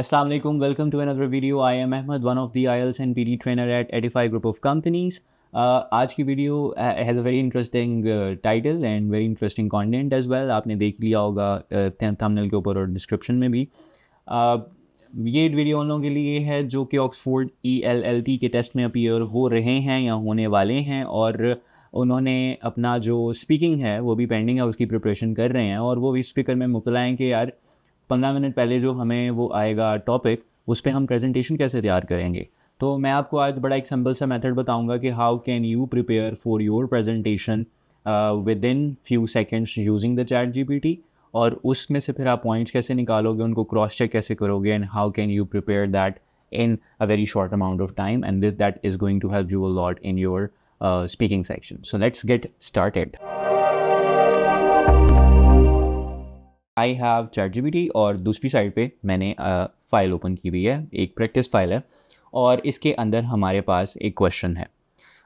Assalamu alaikum. Welcome to another video. I am Ahmed, one of the IELTS and PD trainer at Edify Group of Companies. आज की video has a very interesting title and very interesting content as well. आपने देख लिया होगा thumbnail के ऊपर और description में भी. ये वीडियो उन लोगों के लिए है जो कि ऑक्सफोर्ड ELLT के टेस्ट में अपीयर हो रहे हैं या होने वाले हैं और उन्होंने अपना जो स्पीकिंग है वो भी पेंडिंग है, उसकी प्रिपरेशन कर रहे हैं और वो इस फिक्र में मुब्तला हैं कि यार 15 मिनट पहले जो हमें वो आएगा टॉपिक, उस पर हम प्रेजेंटेशन कैसे तैयार करेंगे. तो मैं आपको आज बड़ा एक सिंपल सा मेथड बताऊंगा कि how can you prepare for your presentation with in few seconds using the chat GPT, और उसमें से फिर आप पॉइंट्स कैसे निकालोगे, उनको क्रॉस चेक कैसे करोगे, and how can you prepare that in a very short amount of time, and that is going to help you a lot in your speaking section. So let's get started. I have ChatGPT और दूसरी side पे मैंने file open की हुई है, एक practice file है और इसके अंदर हमारे पास एक क्वेश्चन है.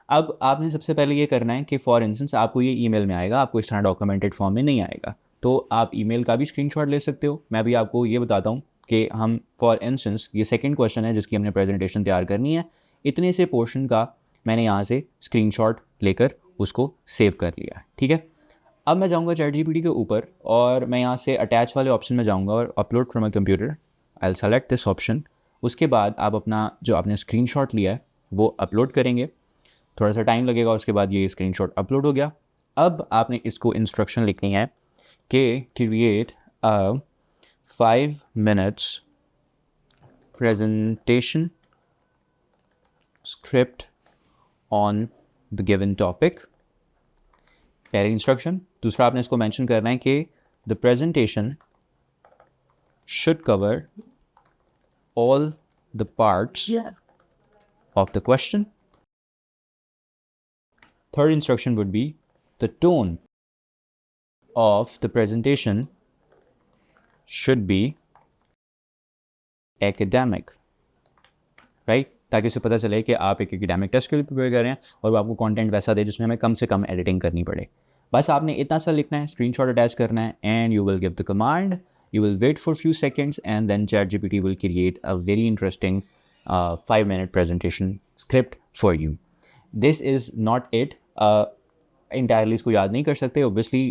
अब आपने सबसे पहले ये करना है कि फॉर इंस्टेंस आपको ये ईमेल में आएगा, आपको इस तरह डॉक्यूमेंटेड फॉर्म में नहीं आएगा, तो आप ईमेल का भी स्क्रीनशॉट ले सकते हो. मैं भी आपको ये बताता हूँ कि हम फॉर इंस्टेंस ये सेकंड क्वेश्चन है जिसकी हमने प्रेजेंटेशन तैयार करनी है, इतने से पोर्शन का मैंने यहाँ से स्क्रीनशॉट लेकर उसको सेव कर लिया. ठीक है, अब मैं जाऊँगा चैट GPT के ऊपर और मैं यहाँ से अटैच वाले ऑप्शन में जाऊँगा और upload from a computer. I will select this option. उसके बाद आप अपना जो आपने स्क्रीनशॉट लिया है वो अपलोड करेंगे. थोड़ा सा टाइम लगेगा, उसके बाद ये स्क्रीनशॉट अपलोड हो गया. अब आपने इसको इंस्ट्रक्शन लिखनी है कि create a 5 minutes presentation script on the given topic. पहली इंस्ट्रक्शन. दूसरा आपने इसको मेंशन करना है कि the presentation should cover all the parts of the question. Third instruction would be the tone of the presentation should be academic, right? ताकि उसे पता चले कि आप एक एकेडमिक टेस्ट के लिए प्रिपेयर कर रहे हैं और वो आपको कंटेंट वैसा दे जिसमें हमें कम से कम एडिटिंग करनी पड़े. बस आपने इतना सा लिखना है, स्क्रीनशॉट अटैच करना है, and you will give the command, you will wait for few seconds, and then ChatGPT will create a very interesting 5-minute presentation script for you. This is not it. Entirely इसको याद नहीं कर सकते. Obviously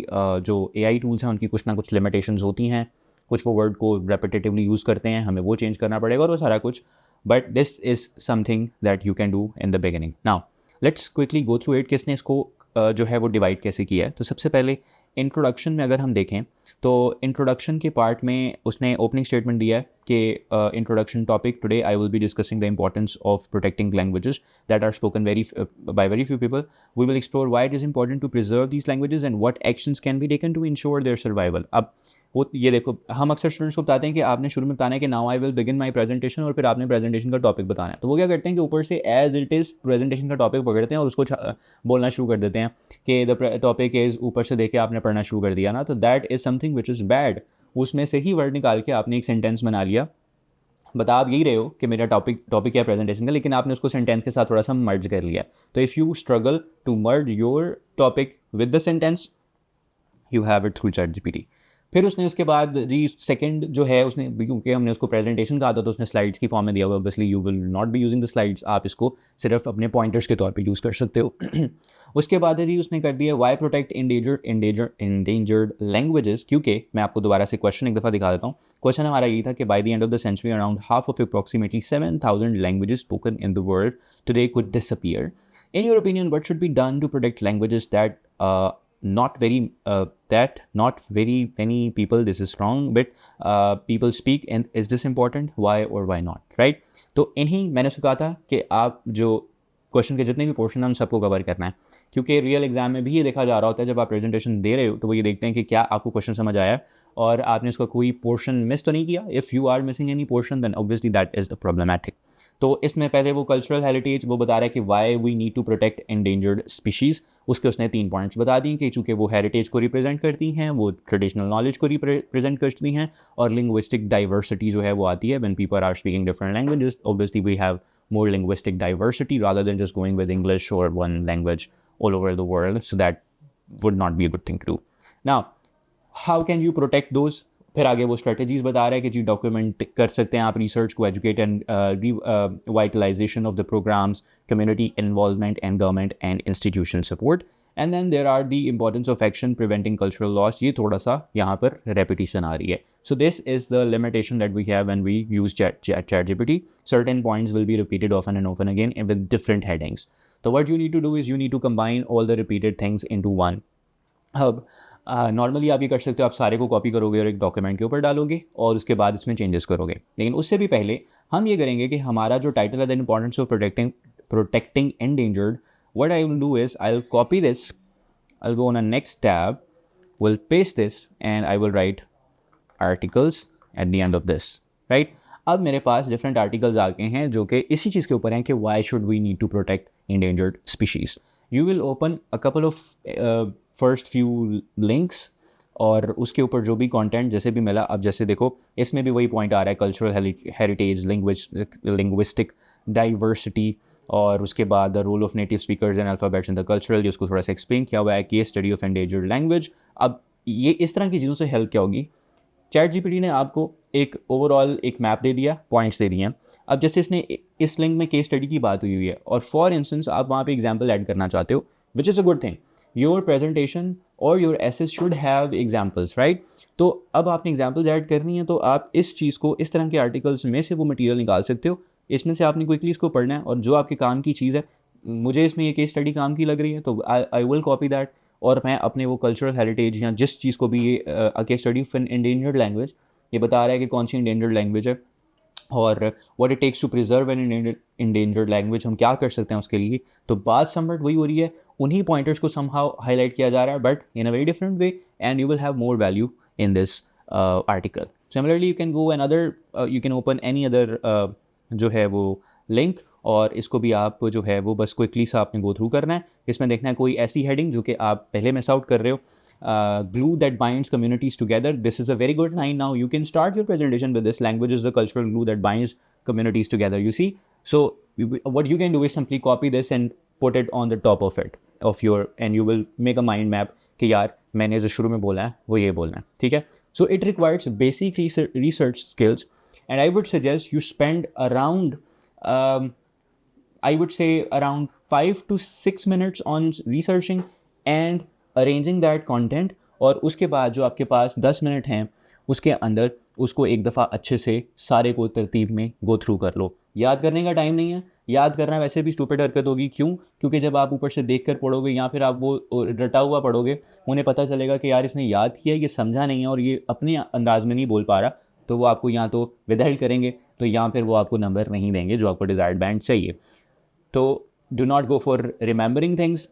जो AI tools हैं उनकी कुछ ना कुछ limitations होती हैं, कुछ वो वर्ड को रेपिटेटिवली यूज़ करते हैं, हमें वो चेंज करना पड़ेगा और वो सारा कुछ. But this is something that you can do in the beginning. Now let's quickly go through it. किसने इसको जो है वो डिवाइड कैसे किया है. तो सबसे पहले इंट्रोडक्शन में अगर हम देखें तो इंट्रोडक्शन के पार्ट में उसने ओपनिंग स्टेटमेंट दिया है कि introduction topic today I will be discussing the importance of protecting languages that are spoken by very few people. We will explore why it is important to preserve these languages and what actions can be taken to ensure their survival. अब वो ये देखो, हम अक्सर students को बताते हैं कि आपने शुरू में बताना है कि now I will begin my presentation, और फिर आपने प्रेजेंटेशन का टॉपिक बताना है. तो वो क्या करते हैं कि ऊपर से एज इट इज़ प्रेजेंटेशन का टॉपिक पकड़ते हैं और उसको बोलना शुरू कर देते हैं कि द टॉपिक इज़, ऊपर से देख के आपने पढ़ना शुरू कर दिया ना, तो that is something which is bad. उसमें से ही वर्ड निकाल के आपने एक सेंटेंस बना लिया. बता आप यही रहे हो कि मेरा टॉपिक है प्रेजेंटेशन का, लेकिन आपने उसको सेंटेंस के साथ थोड़ा सा मर्ज कर लिया. तो if you struggle to merge your topic with the sentence, you have it through chat GPT. फिर उसने उसके बाद जी सेकंड जो है उसने, क्योंकि हमने उसको प्रेजेंटेशन कहा था तो उसने स्लाइड्स की फॉर्म में दिया हुआ. Obviously you will not be using the slides, आप इसको सिर्फ अपने पॉइंटर्स के तौर पे यूज़ कर सकते हो. उसके बाद है जी उसने कर दिया वाई प्रोटेक्ट इंडेंजर्ड लैंग्वेजेस. क्योंकि मैं आपको दोबारा से क्वेश्चन एक दफ़ा दिखा देता हूँ. क्वेश्चन हमारा ये था कि by the end of the century around half of approximately 7,000 languages spoken in the world today could disappear. In your opinion, what should be done to protect languages that not very many people, this is wrong, but people speak, and is this important? Why or why not? Right? तो इन्हीं मैंने उसको कहा था कि आप जो question के जितने भी पोर्शन हैं उन सबको कवर करना है, क्योंकि रियल एग्जाम में भी ये देखा जा रहा होता है जब आप प्रेजेंटेशन दे रहे हो तो वो ये देखते हैं कि क्या आपको क्वेश्चन समझ आया और आपने उसका कोई पोर्शन मिस तो नहीं किया. If you are missing any portion then obviously that is problematic. तो इसमें पहले वो कल्चरल हेरिटेज वो बता रहा है कि why we need to protect endangered species. उसके उसने 3 पॉइंट्स बता दिए कि चूँकि वो हेरिटेज को रिप्रेजेंट करती हैं, वो ट्रेडिशनल नॉलेज को रिप्रेजेंट करती हैं, और लिंग्विस्टिक डाइवर्सिटी जो है वो आती है when people are speaking different languages. Obviously we have more linguistic diversity rather than just going with English or one language all over the world. So that would not be a good thing to do. Now, how can you protect those? फिर आगे वो strategies बता रहा है कि जी document कर सकते हैं आप रिसर्च को, educate and vitalization of the programs, community involvement and government and institutional support, and then there are the importance of action preventing cultural loss. ये थोड़ा सा यहाँ पर रेपिटेशन आ रही है. So this is the limitation that we have when we use ChatGPT. Certain points will be repeated often and often again and with different headings. So what you need to do is you need to combine all the repeated things into one. अब normally आप ये कर सकते हो, आप सारे को copy करोगे और एक डॉक्यूमेंट के ऊपर डालोगे और उसके बाद इसमें चेंजेस करोगे. लेकिन उससे भी पहले हम ये करेंगे कि हमारा जो टाइटल है the importance of protecting endangered, what I will do is I'll copy this, I'll go on a next tab, will paste this and I will write articles at the end of this, right? अब मेरे पास different articles आ गए हैं जो कि इसी चीज़ के ऊपर हैं कि why should we need to protect endangered species. You will open a couple of first few links और उसके ऊपर जो भी कंटेंट जैसे भी मिला. अब जैसे देखो इसमें भी वही पॉइंट आ रहा है, कल्चरल हेरिटेज, लिंग्विस्टिक डाइवर्सिटी, और उसके बाद the role of native speakers and alphabets in the cultural, जिसको थोड़ा सा एक्सप्लेन किया हुआ है कि स्टडी ऑफ एंडेंजर्ड लैंग्वेज. अब ये इस तरह की चीज़ों से हेल्प क्या होगी. ChatGPT ने आपको एक ओवरऑल एक मैप दे दिया, पॉइंट्स दे दिए हैं. अब जैसे इसने इस लिंक में केस स्टडी की बात हुई है और फॉर इंस्टेंस आप वहाँ पे एग्जाम्पल ऐड करना चाहते हो, which is a good thing. Your presentation और your essays should have examples, right. तो अब आपने एग्जाम्पल्स ऐड करनी है तो आप इस चीज़ को, इस तरह के आर्टिकल्स में से वो मटीरियल निकाल सकते हो. इसमें से आपने क्विकली इसको पढ़ना है और जो आपके काम की चीज़ है, मुझे इसमें ये केस स्टडी काम की लग रही है तो आई विल कॉपी दैट और मैं अपने वो कल्चरल हेरिटेज या जिस चीज़ को भी ये case study of an endangered language, ये बता रहा है कि कौन सी एंडेंजर्ड लैंग्वेज है और what it takes to preserve an endangered language, हम क्या कर सकते हैं उसके लिए. तो बात समवट वही हो रही है, उन्हीं पॉइंटर्स को समहाउ हाईलाइट किया जा रहा है but in a very different way and you will have more value in this article. Similarly you can go an other, you can open any other जो है वो लिंक और इसको भी आप जो है वो बस क्विकली सा आपने गो थ्रू करना है. इसमें देखना है कोई ऐसी हेडिंग जो कि आप पहले मिस आउट कर रहे हो. glue that binds communities together. This is a very good line. Now you can start your presentation with this. Language is the cultural glue that binds communities together, you see. So what you can do is simply copy this and put it on the top of it of your, and you will make a mind map कि यार मैंने जो शुरू में बोला है वो ये बोलना है, ठीक है. So it requires basic research skills and I would suggest you spend around I would say around 5 to 6 minutes on researching and arranging that content. और उसके बाद जो आपके पास 10 मिनट हैं उसके अंदर उसको एक दफ़ा अच्छे से सारे को तरतीब में गो थ्रू कर लो. याद करने का टाइम नहीं है, याद करना वैसे भी स्टूपिड हरकत होगी. क्यों? क्योंकि जब आप ऊपर से देख कर पढ़ोगे या फिर आप वो रटा हुआ पढ़ोगे, उन्हें पता चलेगा कि यार इसने याद किया, ये समझा नहीं है और ये अपने अंदाज में नहीं बोल पा रहा, तो वो आपको या तो विदाइल करेंगे तो या फिर वो आपको नंबर नहीं देंगे जो आपको डिज़ायर्ड बैंड चाहिए. तो do not go for remembering things.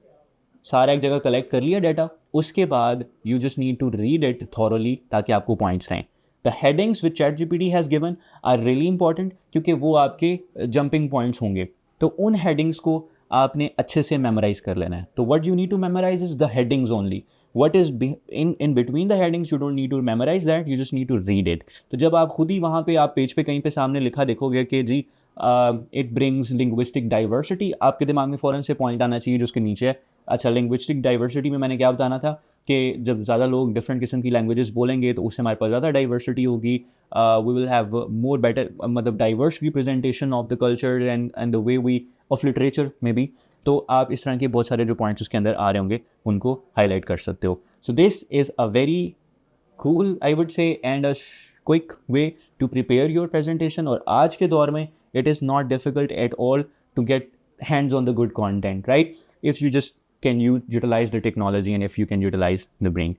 सारा एक जगह कलेक्ट कर लिया डाटा, उसके बाद you just need to read it thoroughly ताकि आपको पॉइंट्स रहें. The headings which ChatGPT has given are really important क्योंकि वो आपके जंपिंग पॉइंट्स होंगे. तो उन हेडिंग्स को आपने अच्छे से मेमोराइज कर लेना है. तो what you need to memorise is the headings only. what is in between the headings you don't need to memorize that, you just need to read it. तो जब आप खुद ही वहाँ पे आप पेज पे कहीं पे सामने लिखा देखोगे कि जी इट ब्रिंग्स लिंग्विस्टिक डाइवर्सिटी, आपके दिमाग में फ़ौरन से पॉइंट आना चाहिए जो उसके नीचे है. अच्छा, लिंग्विस्टिक डाइवर्सिटी में मैंने क्या बताना था कि जब ज़्यादा लोग डिफरेंट किस्म की लैंग्वेजेस बोलेंगे तो उससे हमारे पास ज़्यादा डाइवर्सिटी होगी. We will have more better, मतलब diverse representation of the culture and the way we of literature में भी. तो आप इस तरह के बहुत सारे जो पॉइंट्स उसके अंदर आ रहे होंगे उनको हाईलाइट कर सकते हो. So this is a very cool, I would say, and a quick way to prepare your presentation. और आज के दौर में it is not difficult at all to get hands on the good content, right? If you just can utilize the technology and if you can utilize the brain.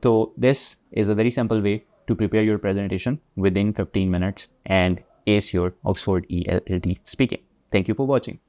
So this is a very simple way to prepare your presentation within 15 minutes and ace your Oxford ELT speaking. Thank you for watching.